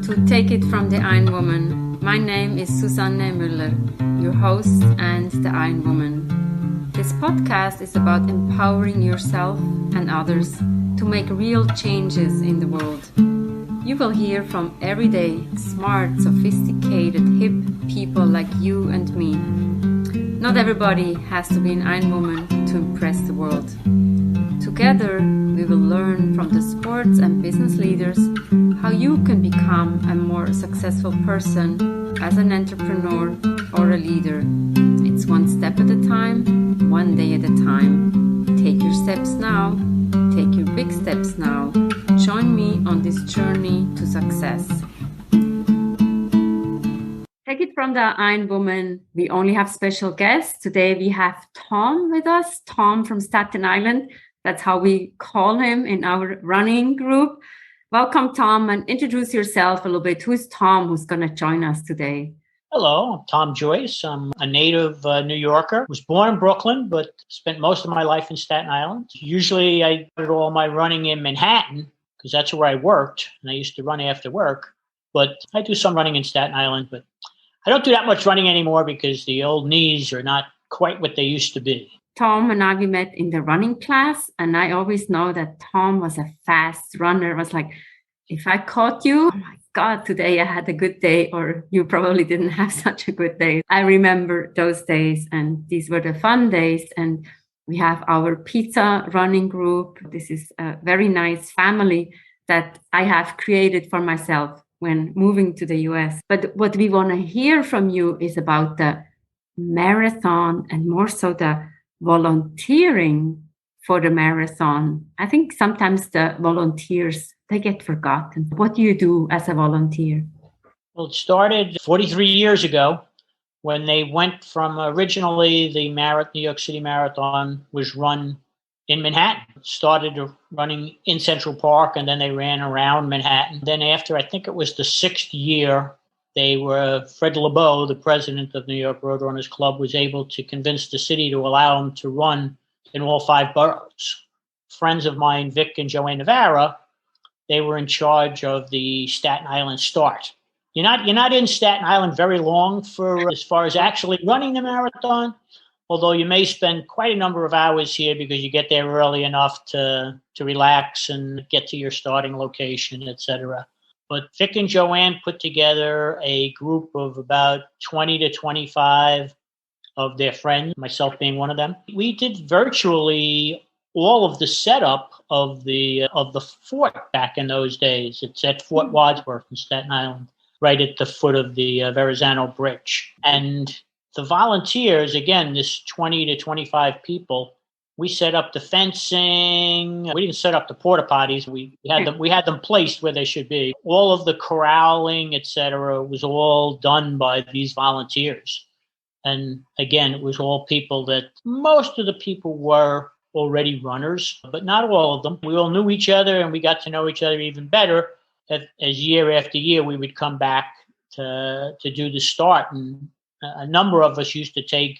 to Take It from the Ironwoman. My name is Susanne Müller, your host and the Ironwoman. This podcast is about empowering yourself and others to make real changes in the world. You will hear from everyday, smart, sophisticated, hip people like you and me. Not everybody has to be an Ironwoman to impress the world. Together, we will learn from the sports and business leaders how you can become a more successful person as an entrepreneur or a leader. It's one step at a time, one day at a time. Take your steps now. Take your big steps now. Join me on this journey to success. Take it from the Ironwoman. We only have special guests. Today we have Tom with us. Tom from Staten Island. That's how we call him in our running group. Welcome, Tom, and introduce yourself a little bit. Who's Tom who's going to join us today? Hello, I'm Tom Joyce. I'm a native New Yorker. Was born in Brooklyn, but spent most of my life in Staten Island. Usually I did all my running in Manhattan because that's where I worked, and I used to run after work. But I do some running in Staten Island, but I don't do that much running anymore because the old knees are not quite what they used to be. Tom and I, we met in the running class, and I always know that Tom was a fast runner. I was like, if I caught you, oh my God, today I had a good day, or you probably didn't have such a good day. I remember those days, and these were the fun days. And we have our pizza running group. This is a very nice family that I have created for myself when moving to the US. But what we want to hear from you is about the marathon and more so the volunteering for the marathon. I think sometimes the volunteers, they get forgotten. What do you do as a volunteer? Well, it started 43 years ago when they went from originally the New York City Marathon was run in Manhattan. It started running in Central Park, and then they ran around Manhattan. Then after, I think it was the 6th year, Fred LeBeau, the president of New York Roadrunners Club, was able to convince the city to allow him to run in all 5 boroughs. Friends of mine, Vic and Joanne Navarra, they were in charge of the Staten Island start. You're not in Staten Island very long for as far as actually running the marathon, although you may spend quite a number of hours here because you get there early enough to relax and get to your starting location, etc. But Vic and Joanne put together a group of about 20 to 25 of their friends, myself being one of them. We did virtually all of the setup of the fort back in those days. It's at Fort Wadsworth in Staten Island, right at the foot of the Verrazano Bridge. And the volunteers, again, this 20 to 25 people, we set up the fencing. We didn't set up the porta potties. We had them placed where they should be. All of the corralling, etc., was all done by these volunteers. And again, it was all people that most of the people were already runners, but not all of them. We all knew each other, and we got to know each other even better as year after year we would come back to do the start. And a number of us used to take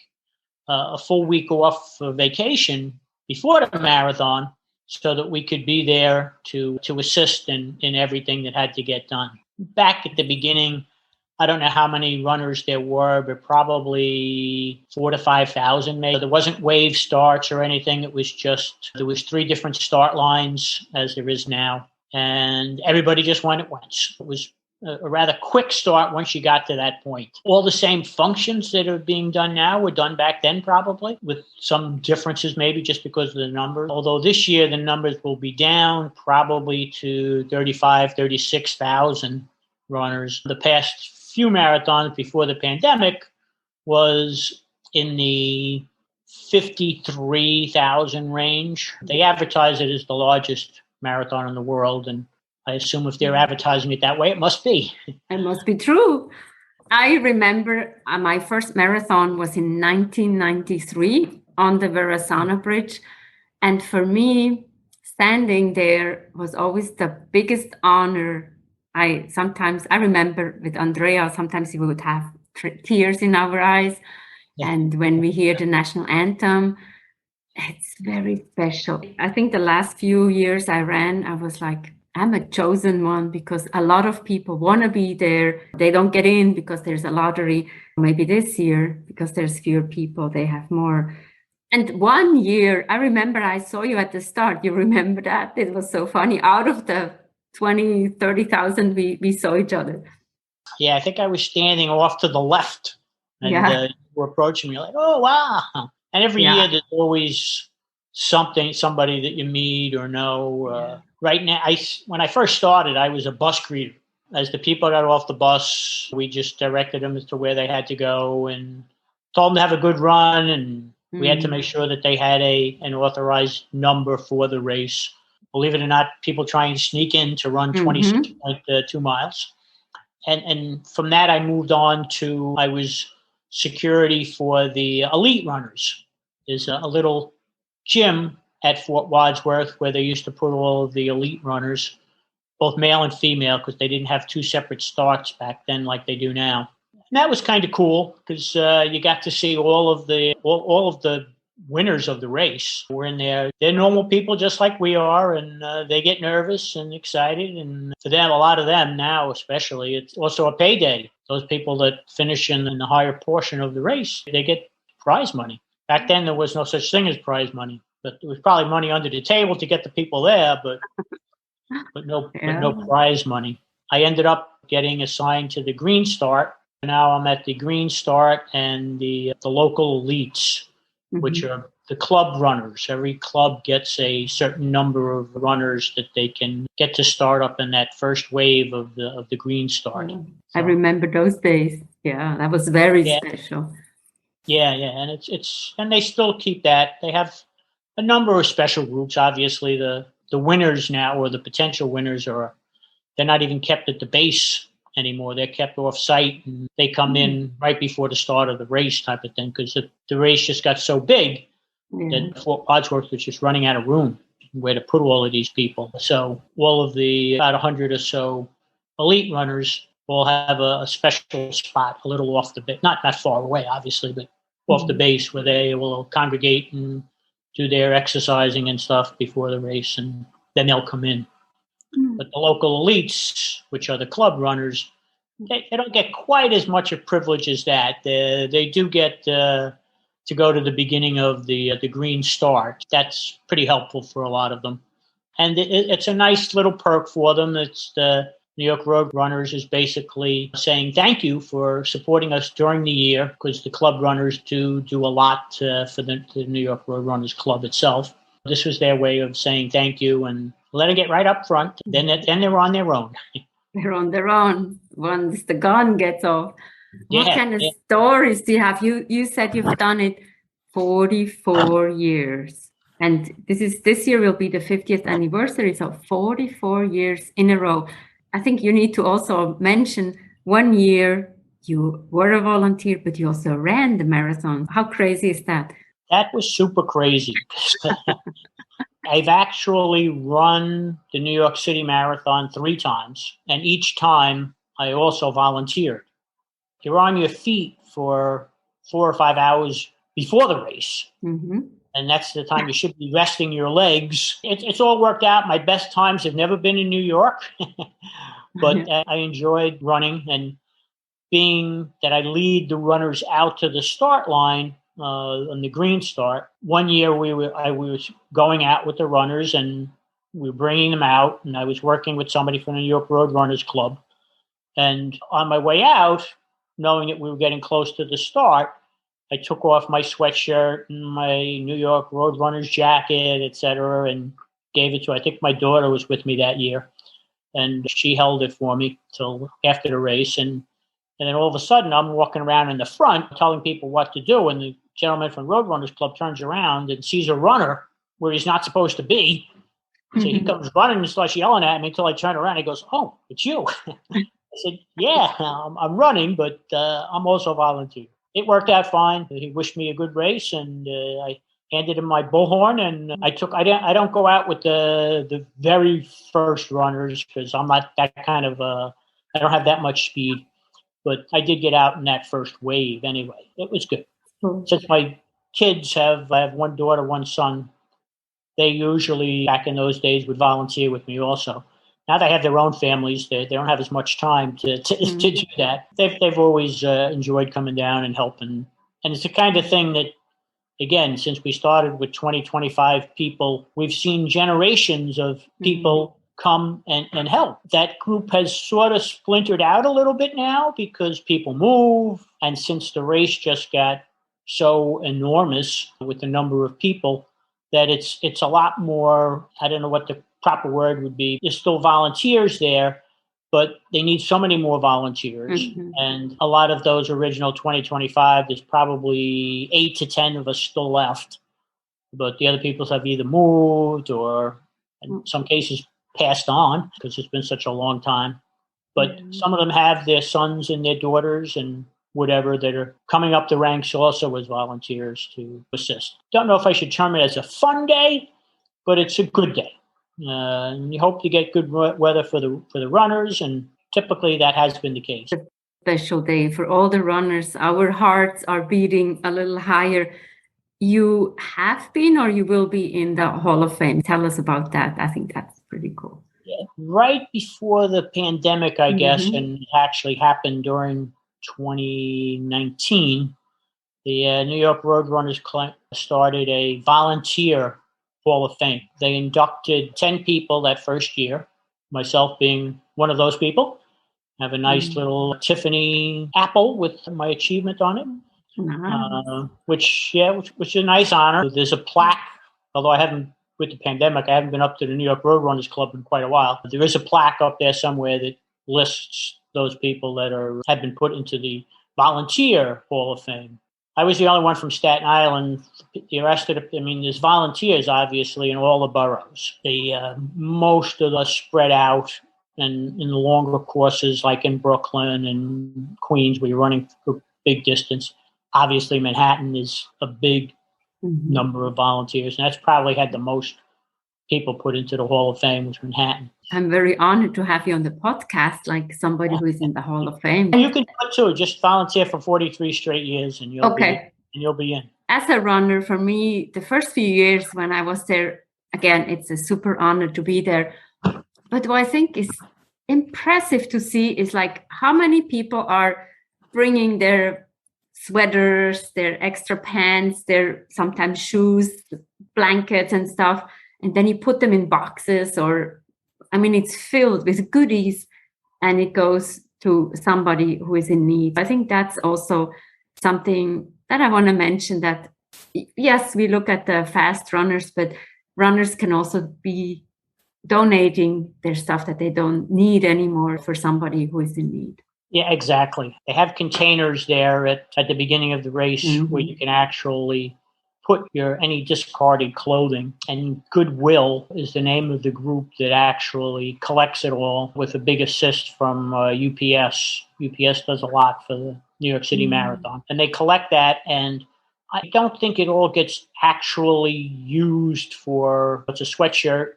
a full week off for vacation before the marathon so that we could be there to assist in everything that had to get done. Back at the beginning, I don't know how many runners there were, but probably 4,000 to 5,000 maybe. There wasn't wave starts or anything. There was 3 different start lines as there is now. And everybody just went at once. It was a rather quick start once you got to that point. All the same functions that are being done now were done back then probably, with some differences maybe just because of the numbers. Although this year the numbers will be down probably to 35,000, 36,000 runners. The past few marathons before the pandemic was in the 53,000 range. They advertise it as the largest marathon in the world, and I assume if they're advertising it that way, it must be. It must be true. I remember my first marathon was in 1993 on the Verrazano Bridge. And for me, standing there was always the biggest honor. I remember with Andrea, sometimes we would have tears in our eyes. Yeah. And when we hear the National Anthem, it's very special. I think the last few years I ran, I was like, I'm a chosen one because a lot of people want to be there. They don't get in because there's a lottery. Maybe this year, because there's fewer people, they have more. And one year, I remember I saw you at the start. You remember that? It was so funny. Out of the 20, 30,000, we saw each other. Yeah, I think I was standing off to the left, and you were approaching me like, oh, wow. And every year there's always somebody that you meet or know. Right now, when I first started, I was a bus greeter. As the people got off the bus, we just directed them as to where they had to go and told them to have a good run. And we had to make sure that they had an authorized number for the race. Believe it or not, people trying to sneak in to run 26.2 miles. And from that, I moved on to, I was security for the elite runners. There's a little gym at Fort Wadsworth where they used to put all of the elite runners, both male and female, because they didn't have two separate starts back then like they do now. And that was kind of cool because you got to see all of the winners of the race were in there. They're normal people just like we are, and they get nervous and excited. And for them, a lot of them now especially, it's also a payday. Those people that finish in the higher portion of the race, they get prize money. Back then, there was no such thing as prize money, but there was probably money under the table to get the people there, but no prize money. I ended up getting assigned to the Green Start. Now I'm at the Green Start and the local elites, which are the club runners. Every club gets a certain number of runners that they can get to start up in that first wave of the Green Start. I remember those days. Yeah, that was very special. Yeah, and it's and they still keep that. They have a number of special groups. Obviously, the winners now, or the potential winners, they're not even kept at the base anymore. They're kept off site, and they come in right before the start of the race, type of thing, because the race just got so big that Fort Wadsworth was just running out of room where to put all of these people. So all of the about 100 or so elite runners will have a special spot a little off the base, not far away, obviously, but off the base where they will congregate and do their exercising and stuff before the race, and then they'll come in. But the local elites, which are the club runners, they don't get quite as much a privilege as that. They do get to go to the beginning of the Green Start. That's pretty helpful for a lot of them. And it's a nice little perk for them. It's the New York Road Runners is basically saying thank you for supporting us during the year, because the club runners do a lot for the New York Road Runners Club itself. This was their way of saying thank you and letting it right up front. Then they're on their own. They're on their own once the gun gets off. What kind of stories do you have? You said you've done it 44 years. And this year will be the 50th anniversary, so 44 years in a row. I think you need to also mention 1 year you were a volunteer, but you also ran the marathon. How crazy is that? That was super crazy. I've actually run the New York City Marathon 3 times, and each time I also volunteered. You're on your feet for 4 or 5 hours before the race. And that's the time you should be resting your legs. It's all worked out. My best times have never been in New York, but I enjoyed running. And being that I lead the runners out to the start line on the Green Start, 1 year I was going out with the runners and we were bringing them out. And I was working with somebody from the New York Road Runners Club. And on my way out, knowing that we were getting close to the start, I took off my sweatshirt and my New York Road Runners jacket, etc., and gave it to, I think my daughter was with me that year, and she held it for me till after the race. And then all of a sudden, I'm walking around in the front telling people what to do, and the gentleman from Road Runners Club turns around and sees a runner where he's not supposed to be. So he comes running and starts yelling at me until I turn around. He goes, "Oh, it's you." I said, "Yeah, I'm running, but I'm also a volunteer." It worked out fine. He wished me a good race, and I handed him my bullhorn. And I don't go out with the very first runners because I'm not that kind of I don't have that much speed. But I did get out in that first wave anyway. It was good. Since my kids I have one daughter, one son, they usually back in those days would volunteer with me also. now they have their own families. They don't have as much time to do that. They've always enjoyed coming down and helping. And it's the kind of thing that, again, since we started with 25 people, we've seen generations of people come and help. That group has sort of splintered out a little bit now because people move. And since the race just got so enormous with the number of people, that it's a lot more, I don't know what the proper word would be. There's still volunteers there, but they need so many more volunteers. And a lot of those original 2025, there's probably 8 to 10 of us still left. But the other people have either moved or in some cases passed on because it's been such a long time. But some of them have their sons and their daughters and whatever that are coming up the ranks also as volunteers to assist. Don't know if I should term it as a fun day, but it's a good day. And you hope to get good weather for the runners, and typically that has been the case. Special day for all the runners. Our hearts are beating a little higher. You have been or you will be in the Hall of Fame. Tell us about that. I think that's pretty cool. Yeah. Right before the pandemic, I guess, and it actually happened during 2019, the New York Roadrunners Club started a volunteer Hall of Fame. They inducted 10 people that first year, myself being one of those people. I have a nice little Tiffany apple with my achievement on it, which is a nice honor. There's a plaque, although I haven't, with the pandemic, I haven't been up to the New York Roadrunners Club in quite a while. There is a plaque up there somewhere that lists those people that have been put into the Volunteer Hall of Fame. I was the only one from Staten Island. The rest of there's volunteers, obviously, in all the boroughs. Most of us spread out and in the longer courses, like in Brooklyn and Queens, where you're running for big distance. Obviously, Manhattan is a big number of volunteers, and that's probably had the most people put into the Hall of Fame was Manhattan. I'm very honored to have you on the podcast, like somebody who is in the Hall of Fame. And you can do it too. Just volunteer for 43 straight years, and you'll be in. As a runner, for me, the first few years when I was there, again, it's a super honor to be there. But what I think is impressive to see is like how many people are bringing their sweaters, their extra pants, their sometimes shoes, blankets and stuff, and then you put them in boxes it's filled with goodies and it goes to somebody who is in need. I think that's also something that I want to mention, that yes, we look at the fast runners, but runners can also be donating their stuff that they don't need anymore for somebody who is in need. Yeah, exactly. They have containers there at the beginning of the race where you can actually put any discarded clothing. And Goodwill is the name of the group that actually collects it all, with a big assist from UPS. UPS does a lot for the New York City Marathon. And they collect that, and I don't think it all gets actually used for, it's a sweatshirt.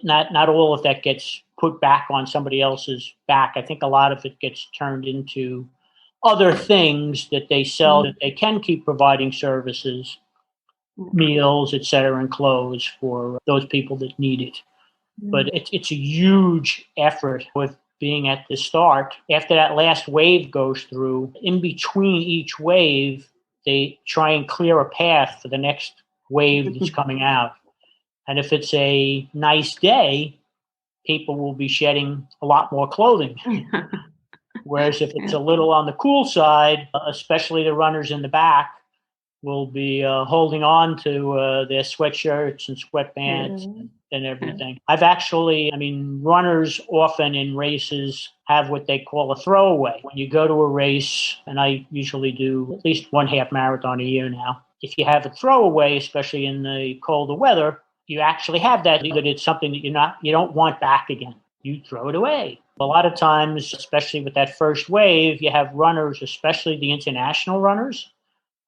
Not all of that gets put back on somebody else's back. I think a lot of it gets turned into other things that they sell that they can keep providing services, meals, et cetera, and clothes for those people that need it. But it's a huge effort with being at the start. After that last wave goes through, in between each wave, they try and clear a path for the next wave that's coming out. And if it's a nice day, people will be shedding a lot more clothing. Whereas if it's a little on the cool side, especially the runners in the back, will be holding on to their sweatshirts and sweatpants and everything. I've actually, runners often in races have what they call a throwaway. When you go to a race, and I usually do at least one half marathon a year now, if you have a throwaway, especially in the colder weather, you actually have that it's something that you don't want back again. You throw it away. A lot of times, especially with that first wave, you have runners, especially the international runners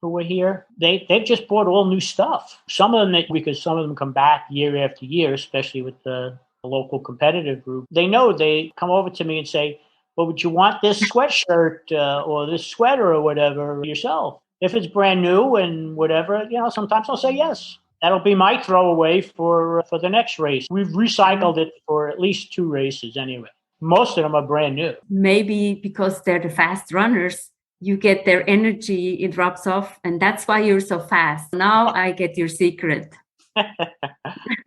who were here. They've just bought all new stuff. Some of them, because some of them come back year after year, especially with the local competitive group. They know, they come over to me and say, well, would you want this sweatshirt or this sweater or whatever yourself? If it's brand new and whatever, sometimes I'll say yes. That'll be my throwaway for the next race. We've recycled it for at least 2 races anyway. Most of them are brand new. Maybe because they're the fast runners, you get their energy, it rubs off, and that's why you're so fast. Now I get your secret.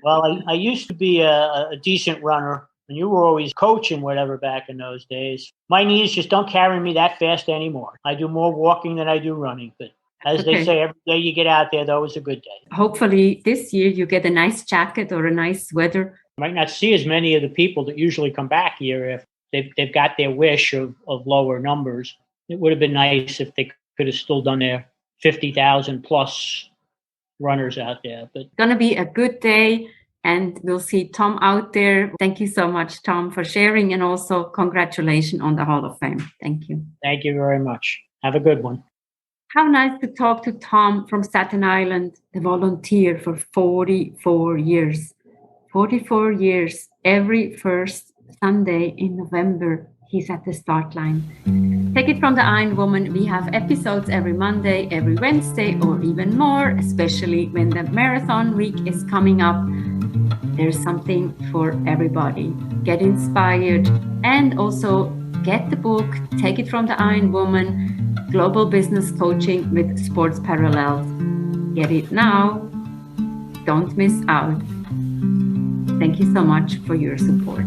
Well, I used to be a decent runner, and you were always coaching whatever back in those days. My knees just don't carry me that fast anymore. I do more walking than I do running. But as they say, every day you get out there, though, is a good day. Hopefully this year you get a nice jacket or a nice sweater. You might not see as many of the people that usually come back here if they've got their wish of lower numbers. It would have been nice if they could have still done their 50,000 plus runners out there. But it's going to be a good day, and we'll see Tom out there. Thank you so much, Tom, for sharing, and also congratulations on the Hall of Fame. Thank you. Thank you very much. Have a good one. How nice to talk to Tom from Staten Island, the volunteer for 44 years. 44 years, every first Sunday in November, he's at the start line. Take it from the Ironwoman. We have episodes every Monday, every Wednesday, or even more, especially when the marathon week is coming up. There's something for everybody. Get inspired and also get the book, Take It from the Ironwoman, Global Business Coaching with Sports Parallels. Get it now. Don't miss out. Thank you so much for your support.